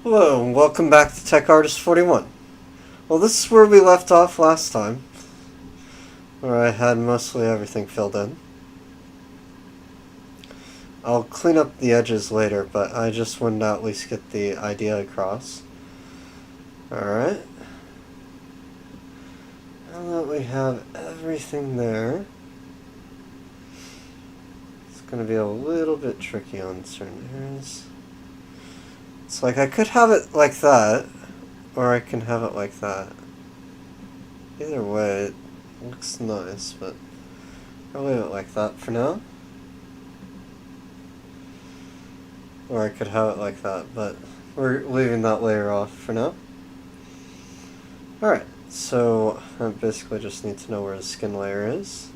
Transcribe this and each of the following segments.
Hello, and welcome back to Tech Artist 41. Well, this is where we left off last time, where I had mostly everything filled in. I'll clean up the edges later, but I just wanted to at least get the idea across. Alright. Now that we have everything there, it's going to be a little bit tricky on certain areas. It's like I could have it like that, or I can have it like that. Either way, it looks nice, but I'll leave it like that for now. Or I could have it like that, but we're leaving that layer off for now. Alright, so I basically just need to know where the skin layer is.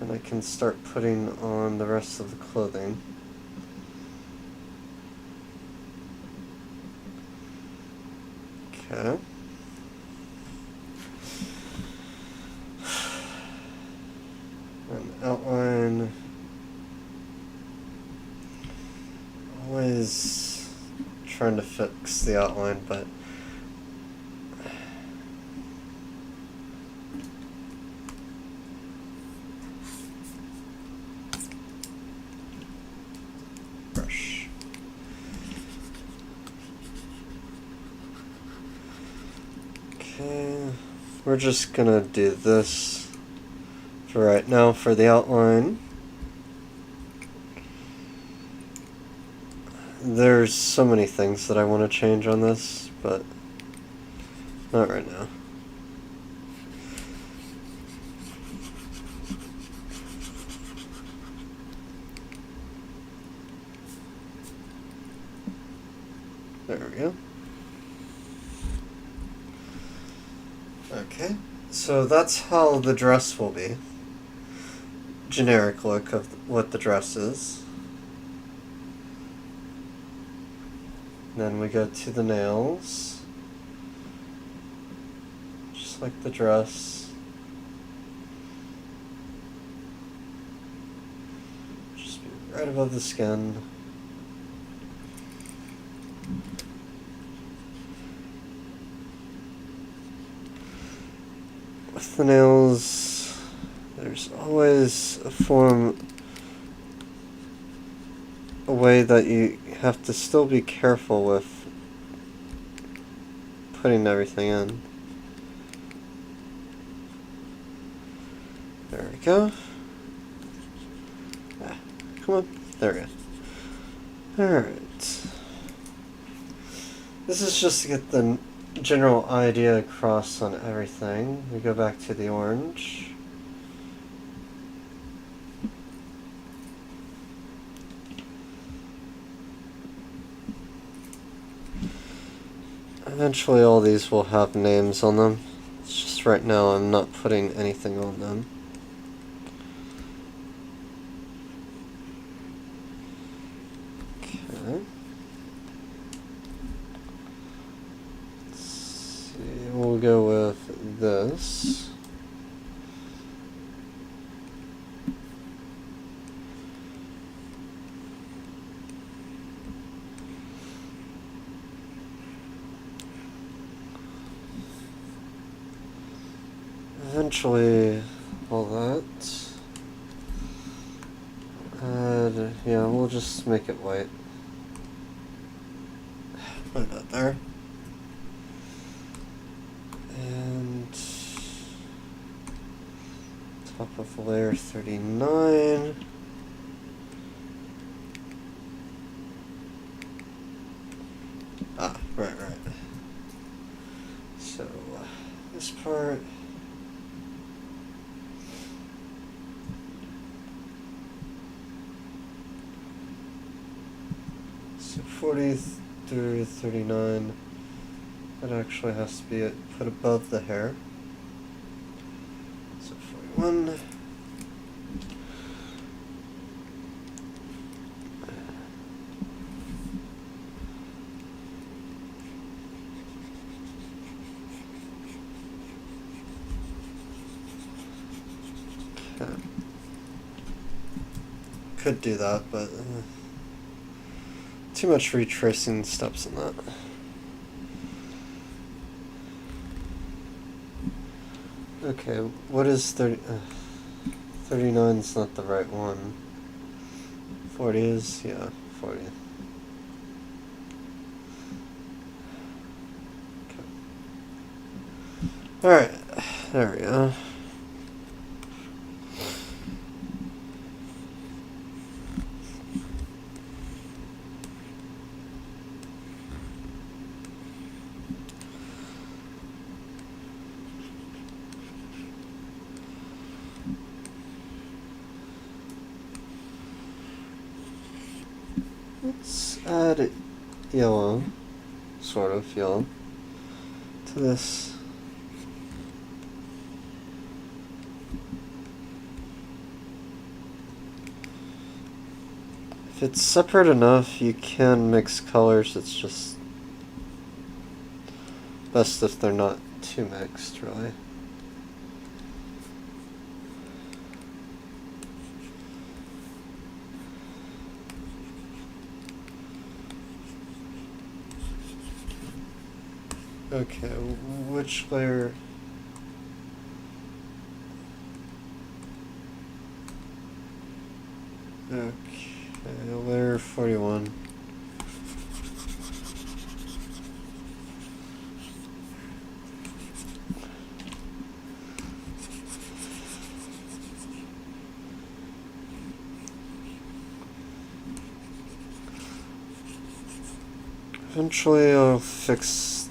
And I can start putting on the rest of the clothing. Okay. And outline. Always trying to fix the outline, but brush. Okay, we're just gonna do this for right now for the outline. There's so many things that I want to change on this, but not right now. There we go. Okay, so that's how the dress will be. Generic look of what the dress is. Then we go to the nails, just like the dress. Just be right above the skin. With the nails, there's always a way that you have to still be careful with putting everything in. There we go. Come on. There we go. Alright. This is just to get the general idea across on everything. We go back to the orange. Eventually all these will have names on them. It's just right now I'm not putting anything on them. Okay. Let's see, we'll go with this. Eventually, all that. And yeah, we'll just make it white. Put that there. And top of layer 39. Ah, right. So, this part. So 40 through 39, that actually has to be put above the hair. So 41. Okay. Could do that, but too much retracing steps in that. Okay, what is 30? 39 is not the right one. 40 is? Yeah, 40. Okay. Alright, there we go. Let's add yellow, sort of yellow, to this. If it's separate enough, you can mix colors. It's just best if they're not too mixed, really. Okay, which layer? Okay, layer 41. Eventually I'll fix,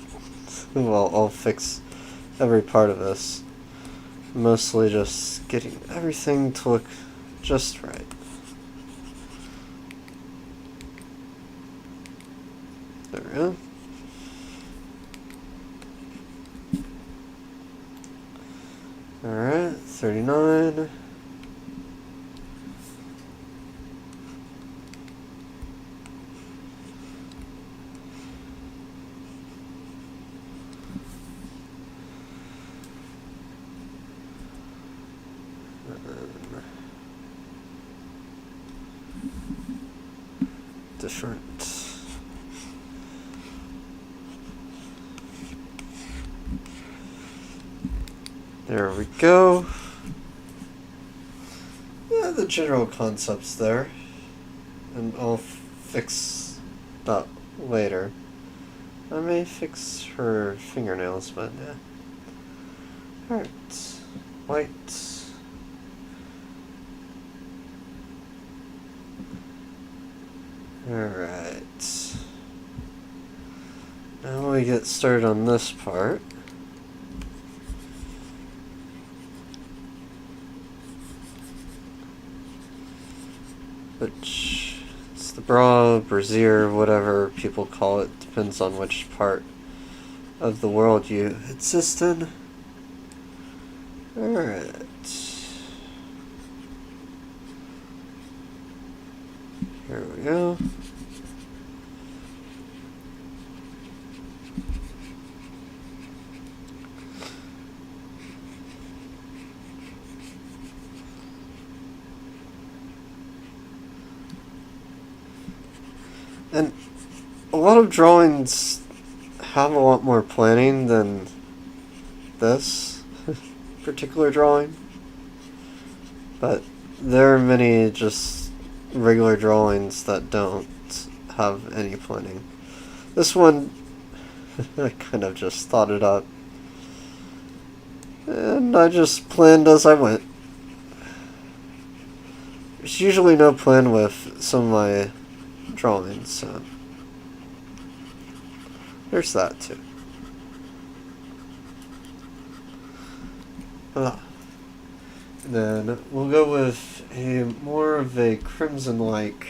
well, I'll fix every part of this. Mostly just getting everything to look just right. There we go. Alright, 39. Different. There we go. Yeah, the general concept's there. And I'll fix that later. I may fix her fingernails, but yeah. Alright. White. Alright. Now we get started on this part. Which it's the bra, brassiere, whatever people call it, depends on which part of the world you exist in. Alright. Here we go. And a lot of drawings have a lot more planning than this particular drawing. But there are many just regular drawings that don't have any planning. This one, I kind of just thought it up. And I just planned as I went. There's usually no plan with some of my drawings, so there's that too. And then we'll go with a more of a crimson-like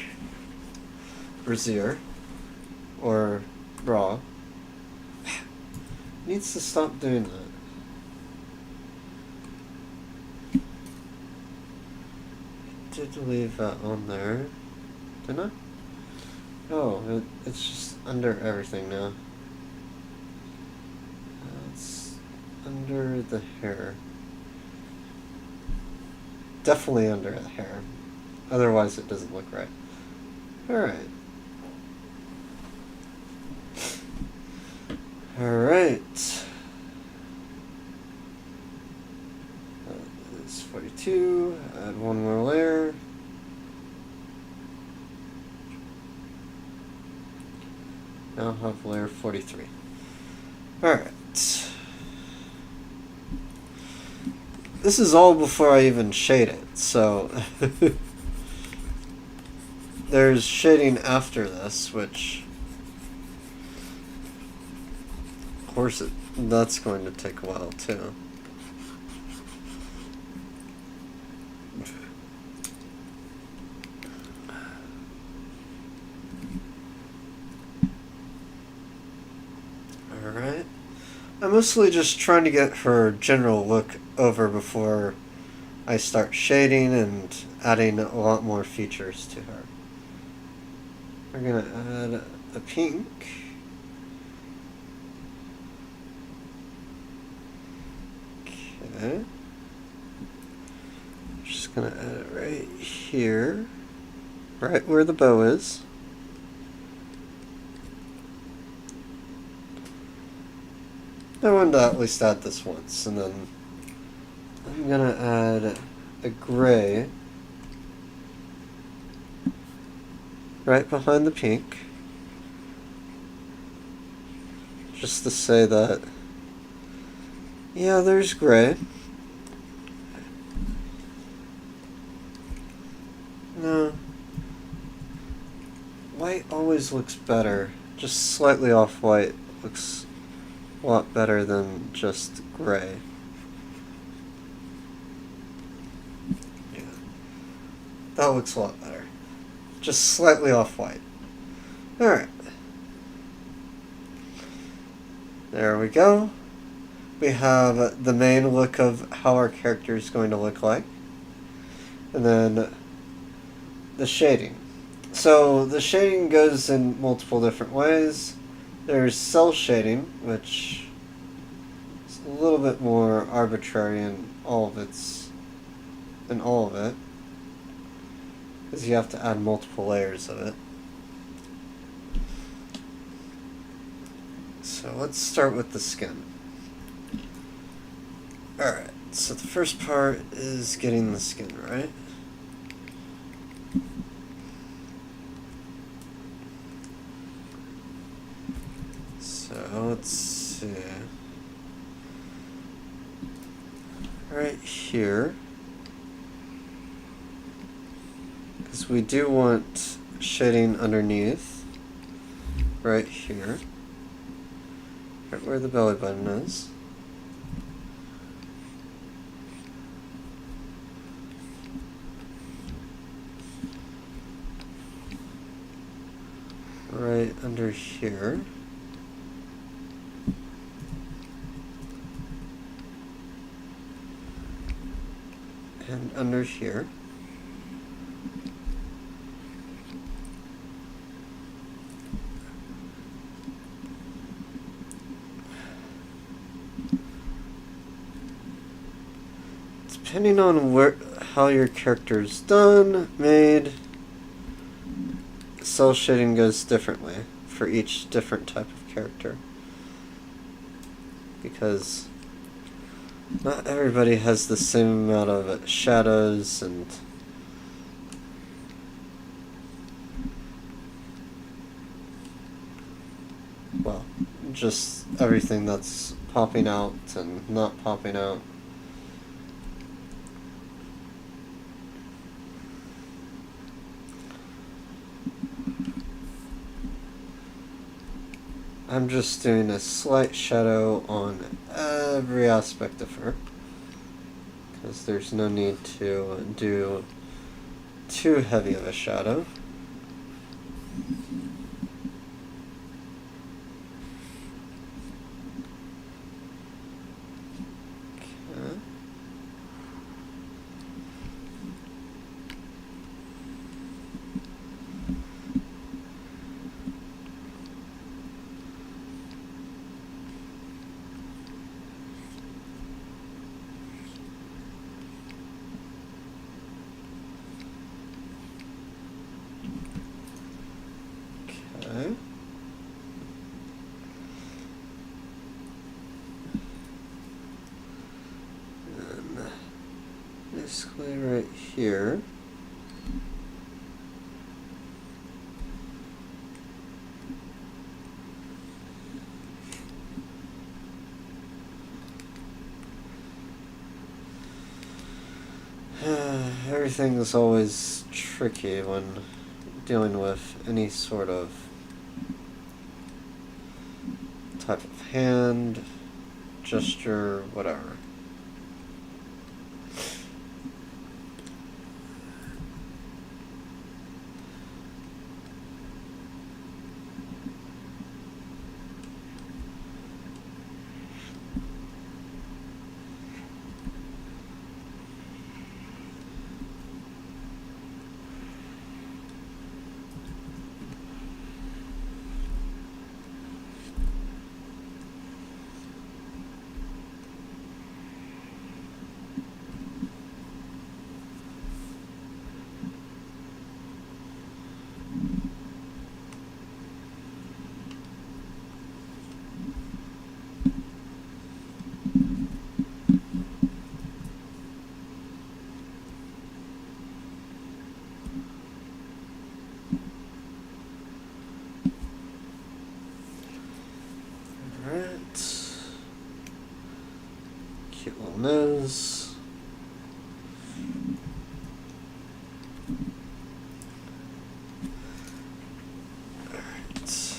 brassiere or bra. Needs to stop doing that. Did leave that on there, didn't I? Oh, it's just under everything now. It's under the hair. Definitely under the hair. Otherwise it doesn't look right. Alright. Alright. It's 42. Add one more layer. Now have layer 43. Alright. This is all before I even shade it, so there's shading after this, which of course that's going to take a while too. Alright. I'm mostly just trying to get her general look over before I start shading and adding a lot more features to her. We're going to add a pink. Okay. Just going to add it right here, right where the bow is. I wanted to at least add this once, and then I'm going to add a gray right behind the pink, just to say that, yeah, there's gray. No, white always looks better. Just slightly off-white looks a lot better than just gray. Yeah, that looks a lot better. Just slightly off-white. Alright. There we go. We have the main look of how our character is going to look like. And then the shading. So the shading goes in multiple different ways. There's cell shading, which is a little bit more arbitrary in all of it. Because you have to add multiple layers of it. So let's start with the skin. Alright, so the first part is getting the skin right. So let's see. Right here. Because we do want shading underneath. Right here. Right where the belly button is. Right under here. And under here. Depending on how your character's done, made, cell shading goes differently for each different type of character. Because not everybody has the same amount of shadows and well, just everything that's popping out and not popping out. I'm just doing a slight shadow on every aspect of her, because there's no need to do too heavy of a shadow. Okay. basically right here. Everything is always tricky when dealing with any sort of type of hand, gesture, whatever. Cute little nose. Alright.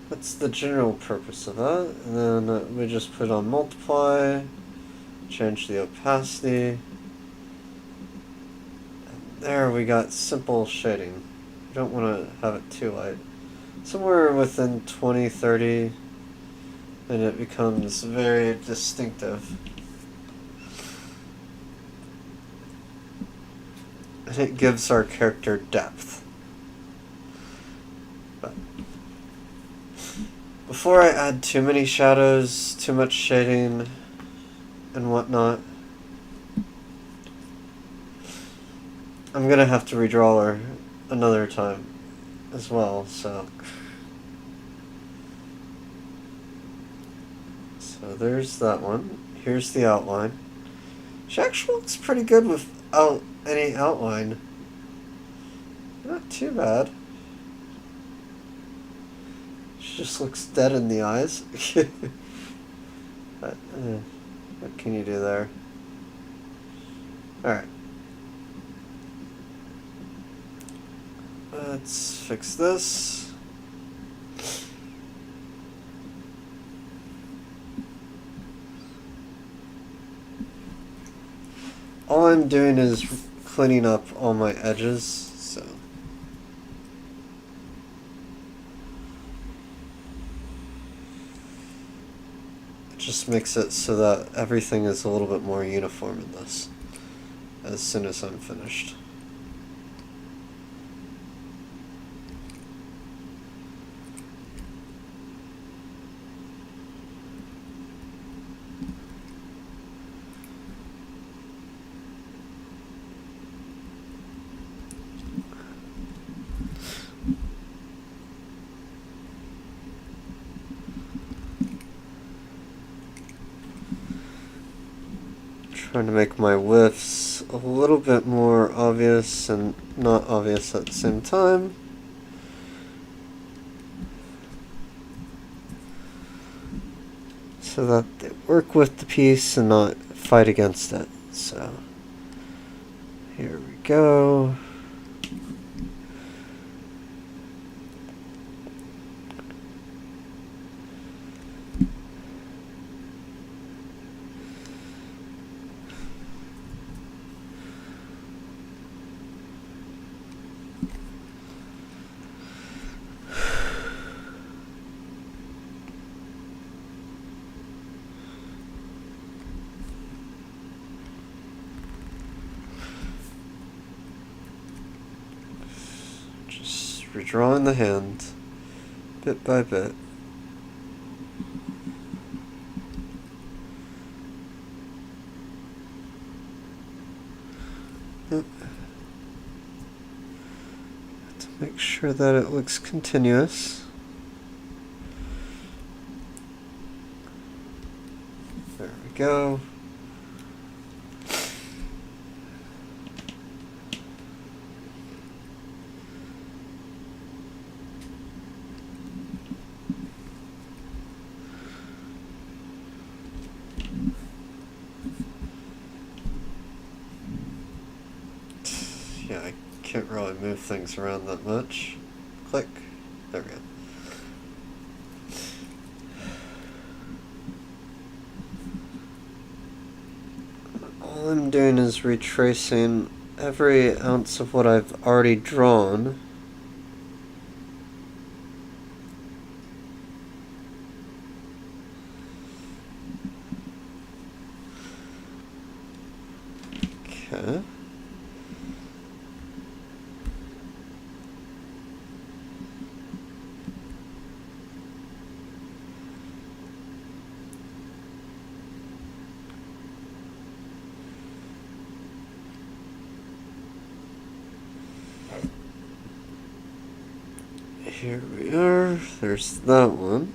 That's the general purpose of that. And then we just put on multiply, change the opacity. And there we got simple shading. You don't want to have it too light. Somewhere within 20, 30, and it becomes very distinctive. And it gives our character depth. But before I add too many shadows, too much shading, and whatnot, I'm gonna have to redraw her another time as well, so there's that one. Here's the outline. She actually looks pretty good without any outline. Not too bad. She just looks dead in the eyes. What can you do there? Alright. Let's fix this. All I'm doing is cleaning up all my edges, so. It just makes it so that everything is a little bit more uniform in this as soon as I'm finished. Trying to make my whiffs a little bit more obvious and not obvious at the same time. So that they work with the piece and not fight against it. So here we go. Redrawing the hand, bit by bit. Yep. To make sure that it looks continuous. There we go. Yeah, I can't really move things around that much. Click. There we go. All I'm doing is retracing every ounce of what I've already drawn. Okay. Here we are. There's that one.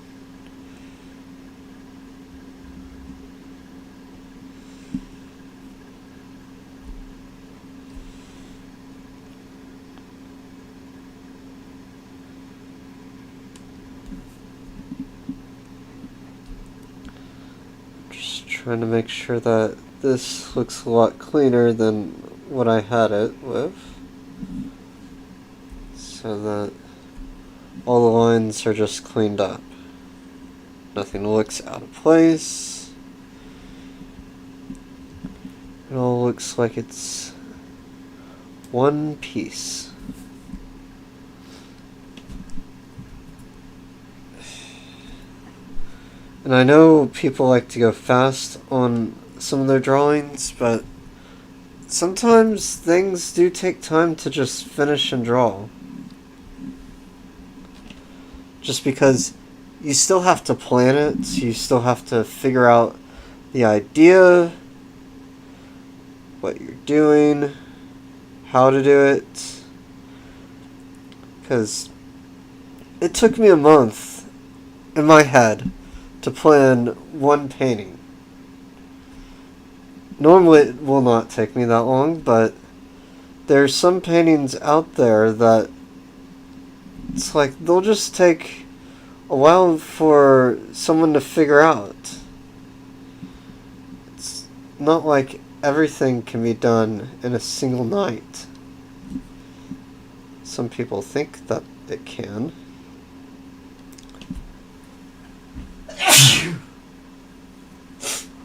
Just trying to make sure that this looks a lot cleaner than what I had it with, so that all the lines are just cleaned up. Nothing looks out of place. It all looks like it's one piece. And I know people like to go fast on some of their drawings, but sometimes things do take time to just finish and draw. Just because you still have to plan it, you still have to figure out the idea, what you're doing, how to do it. Because it took me a month in my head to plan one painting. Normally it will not take me that long, but there's some paintings out there that it's like they'll just take a while for someone to figure out. It's not like everything can be done in a single night. Some people think that it can.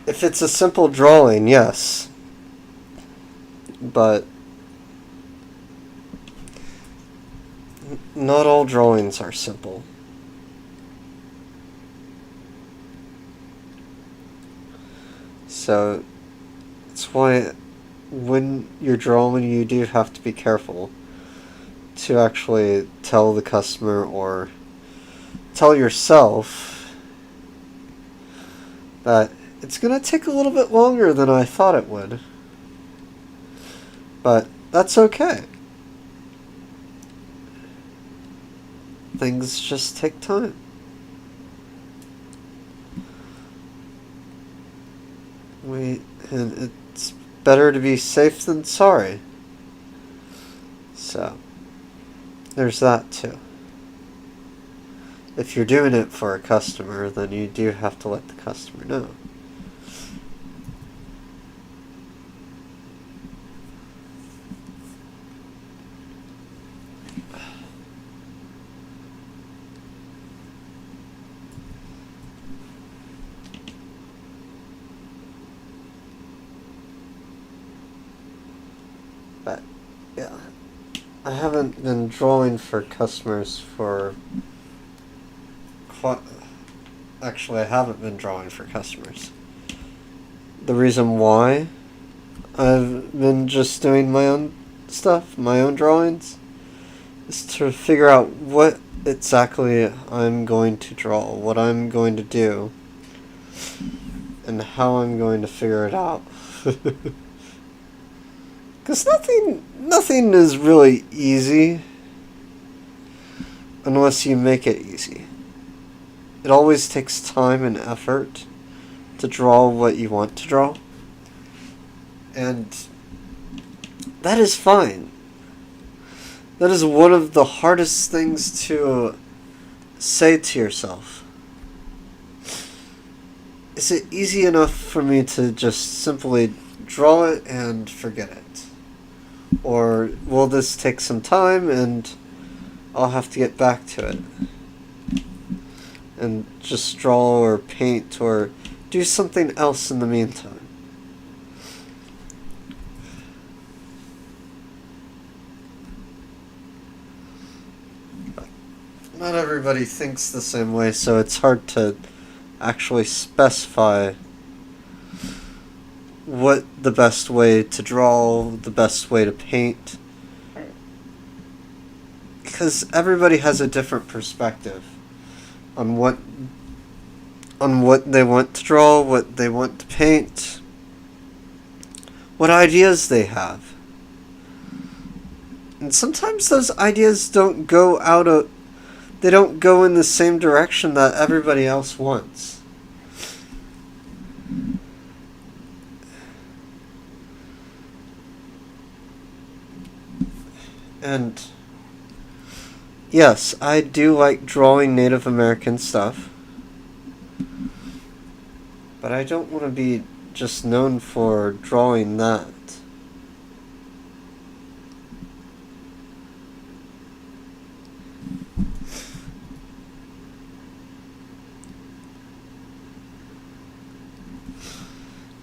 If it's a simple drawing, yes. But not all drawings are simple. So that's why when you're drawing, you do have to be careful to actually tell the customer or tell yourself that it's going to take a little bit longer than I thought it would. But that's okay. Things just take time. And it's better to be safe than sorry. So, there's that too. If you're doing it for a customer, then you do have to let the customer know. But, yeah. I haven't been drawing for customers for Actually, I haven't been drawing for customers. The reason why I've been just doing my own stuff, my own drawings, is to figure out what exactly I'm going to draw, what I'm going to do, and how I'm going to figure it out. Because nothing is really easy unless you make it easy. It always takes time and effort to draw what you want to draw. And that is fine. That is one of the hardest things to say to yourself. Is it easy enough for me to just simply draw it and forget it? Or will this take some time and I'll have to get back to it? And just draw or paint or do something else in the meantime. Not everybody thinks the same way, so it's hard to actually specify what the best way to draw, the best way to paint, because everybody has a different perspective on what they want to draw, what they want to paint, what ideas they have. And sometimes those ideas don't go in the same direction that everybody else wants. And yes, I do like drawing Native American stuff, but I don't want to be just known for drawing that.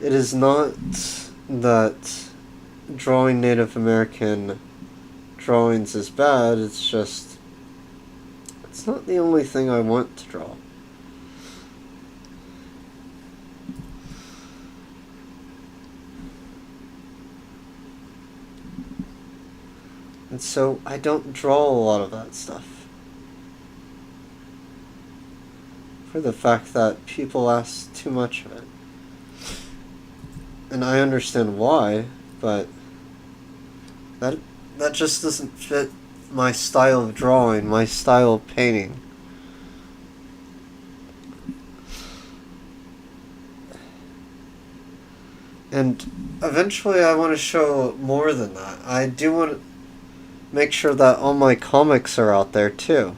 It is not that drawing Native American drawings is bad, it's just, it's not the only thing I want to draw. And so I don't draw a lot of that stuff. For the fact that people ask too much of it. And I understand why, but that just doesn't fit my style of drawing, my style of painting. And eventually I want to show more than that. I do want to make sure that all my comics are out there too.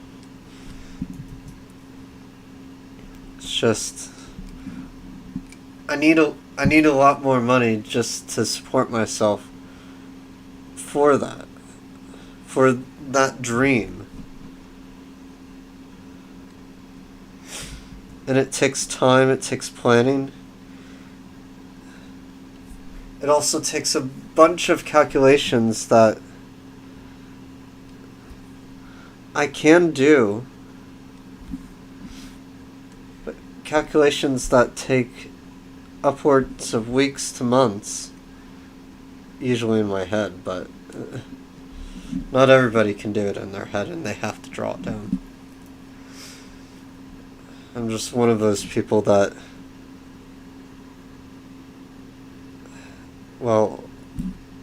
It's just, I need a lot more money just to support myself for that dream. And it takes time, it takes planning. It also takes a bunch of calculations that I can do, but calculations that take upwards of weeks to months, usually in my head, but not everybody can do it in their head and they have to draw it down. I'm just one of those people that, well,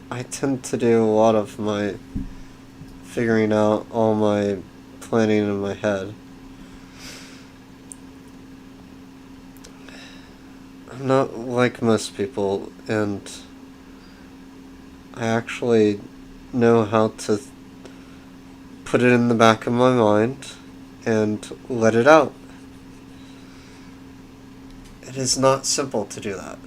I tend to do a lot of my figuring out all my planning in my head. I'm not like most people, and I actually know how to put it in the back of my mind and let it out. It is not simple to do that.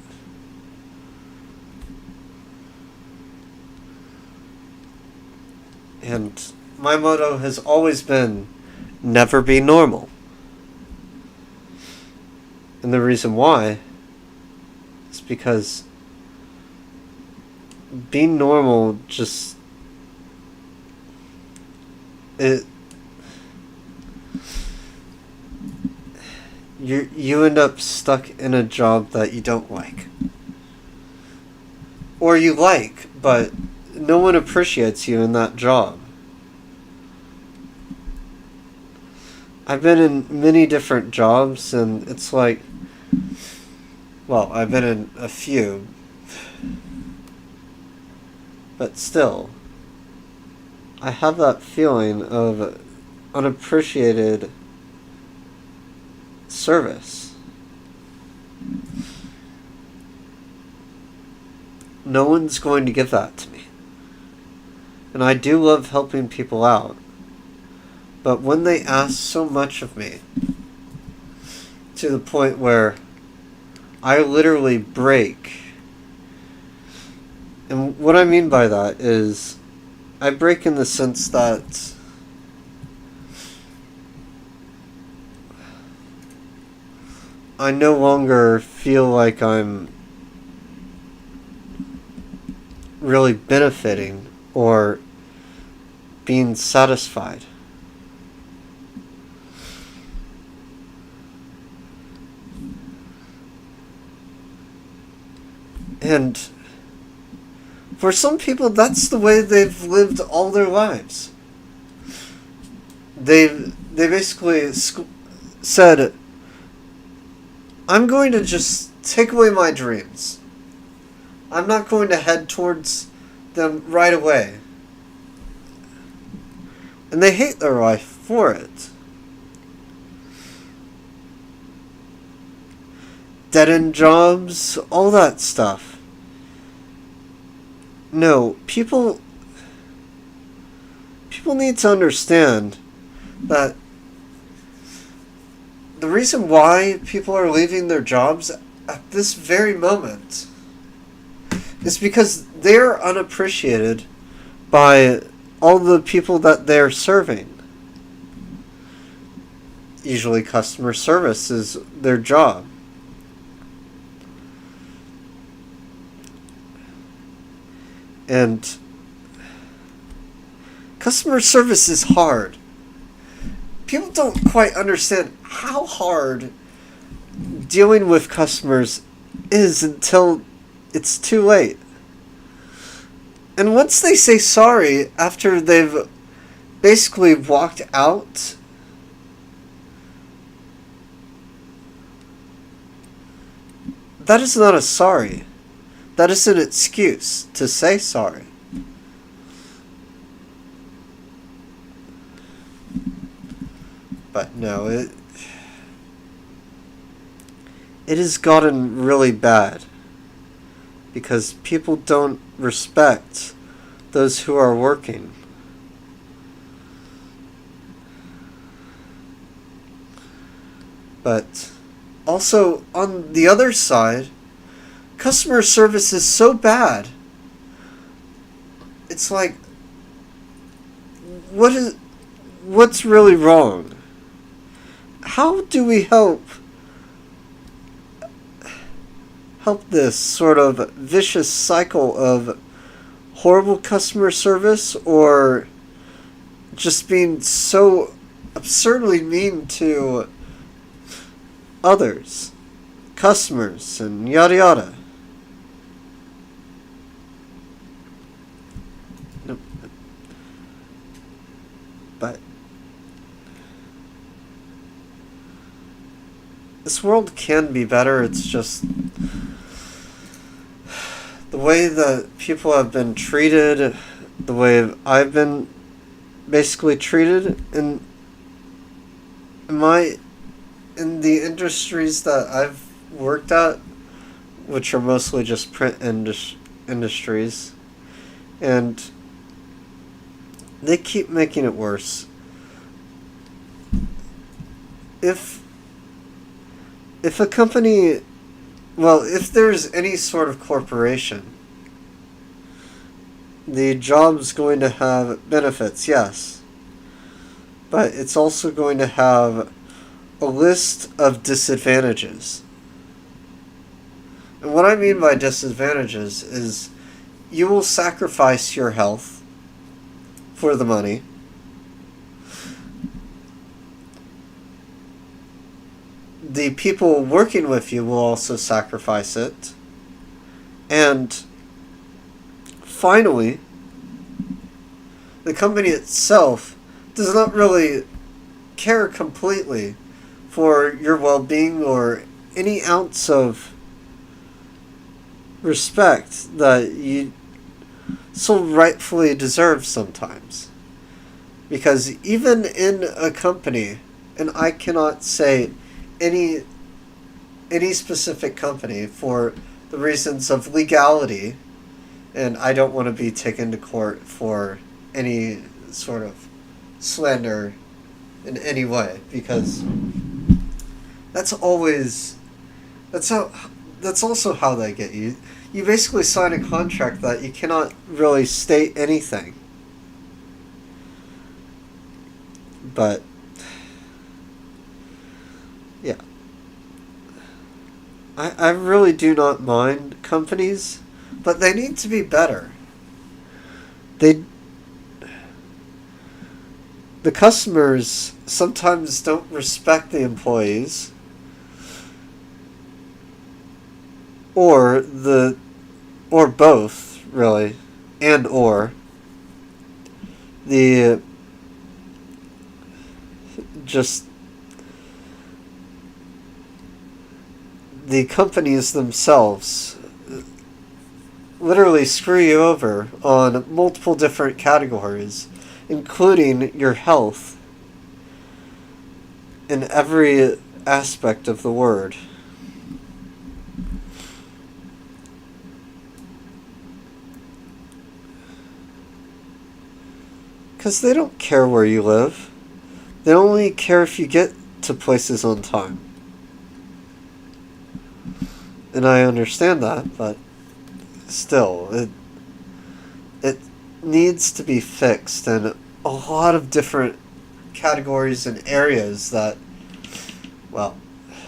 And my motto has always been, never be normal. And the reason why is because being normal just, you end up stuck in a job that you don't like. Or you like, but no one appreciates you in that job. I've been in many different jobs, and it's like, well, I've been in a few, but still, I have that feeling of unappreciated service. no one's going to give that to me. And I do love helping people out. But when they ask so much of me, to the point where I literally break. And what I mean by that is, I break in the sense that I no longer feel like I'm really benefiting or being satisfied. And for some people, that's the way they've lived all their lives. They basically said, I'm going to just take away my dreams. I'm not going to head towards them right away. And they hate their life for it. Dead-end jobs, all that stuff. No, people need to understand that the reason why people are leaving their jobs at this very moment is because they're unappreciated by all the people that they're serving. Usually customer service is their job. And customer service is hard. People don't quite understand how hard dealing with customers is until it's too late. And once they say sorry after they've basically walked out, that is not a sorry. That is an excuse to say sorry. But no, it has gotten really bad because people don't respect those who are working. But also on the other side, customer service is so bad. It's like, what's really wrong? How do we help this sort of vicious cycle of horrible customer service or just being so absurdly mean to others, customers, and yada yada? Nope. But this world can be better. It's just the way that people have been treated, the way I've been basically treated in the industries that I've worked at, which are mostly just print industries, and they keep making it worse. If a company, well, if there's any sort of corporation, the job's going to have benefits, yes. But it's also going to have a list of disadvantages. And what I mean by disadvantages is you will sacrifice your health for the money. The people working with you will also sacrifice it. And finally, the company itself does not really care completely for your well-being or any ounce of respect that you so rightfully deserve sometimes. Because even in a company, and I cannot say any specific company for the reasons of legality and I don't want to be taken to court for any sort of slander in any way, because that's always that's also how they get you. You basically sign a contract that you cannot really state anything. But yeah, I really do not mind companies, but they need to be better. The customers sometimes don't respect the employees, or both, really, and or the just the companies themselves literally screw you over on multiple different categories, including your health in every aspect of the word. Because they don't care where you live. They only care if you get to places on time. And I understand that, but still, it needs to be fixed in a lot of different categories and areas that, well,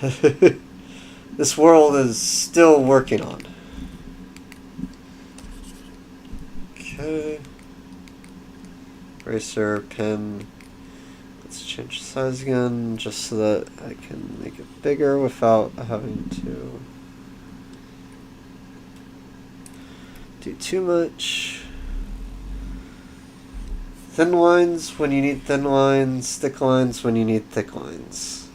this world is still working on. Okay. Eraser, pen. Let's change the size again, just so that I can make it bigger without having to do too much. Thin lines when you need thin lines, thick lines when you need thick lines.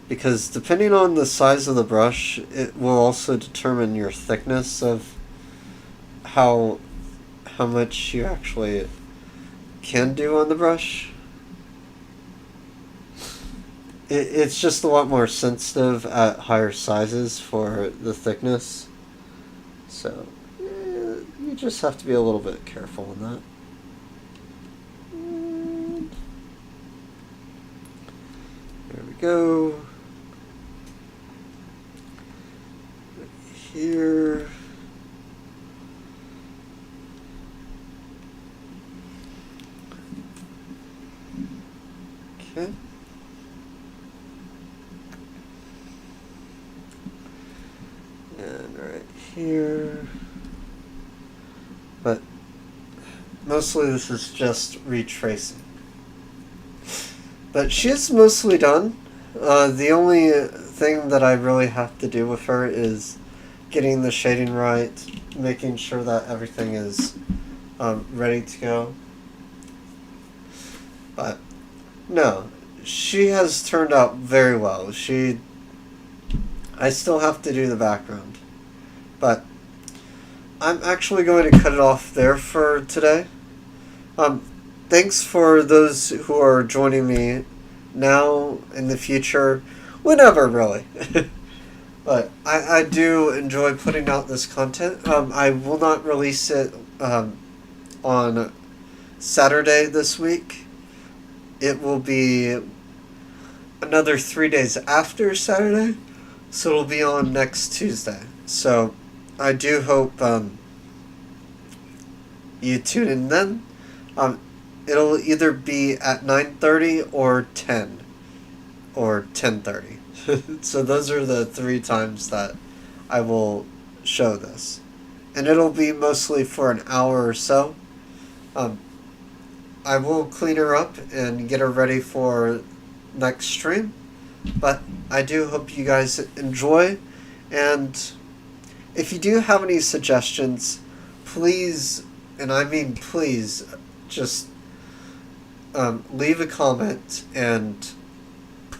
Because depending on the size of the brush, it will also determine your thickness of how much you actually can do on the brush. It's just a lot more sensitive at higher sizes for the thickness. So you just have to be a little bit careful in that. And there we go. Here. Okay. And right here. But mostly this is just retracing. But she is mostly done. The only thing that I really have to do with her is getting the shading right, making sure that everything is ready to go. But no, she has turned out very well. I still have to do the background, but I'm actually going to cut it off there for today. Thanks for those who are joining me now, in the future, whenever really. But I do enjoy putting out this content. I will not release it on Saturday this week. It will be another 3 days after Saturday, so it'll be on next Tuesday. So I do hope you tune in then. It'll either be at 9:30 or 10 or 10:30. So those are the 3 times that I will show this. And it'll be mostly for an hour or so. I will clean her up and get her ready for next stream. But I do hope you guys enjoy. And if you do have any suggestions, please, and I mean please, just leave a comment and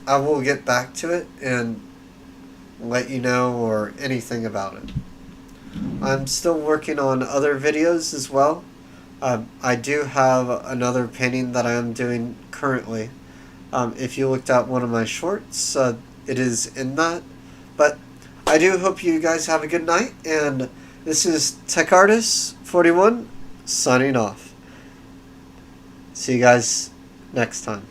I will get back to it and let you know or anything about it. I'm still working on other videos as well. I do have another painting that I am doing currently. If you looked at one of my shorts, it is in that. But I do hope you guys have a good night, and this is Tech Artist 41 signing off. See you guys next time.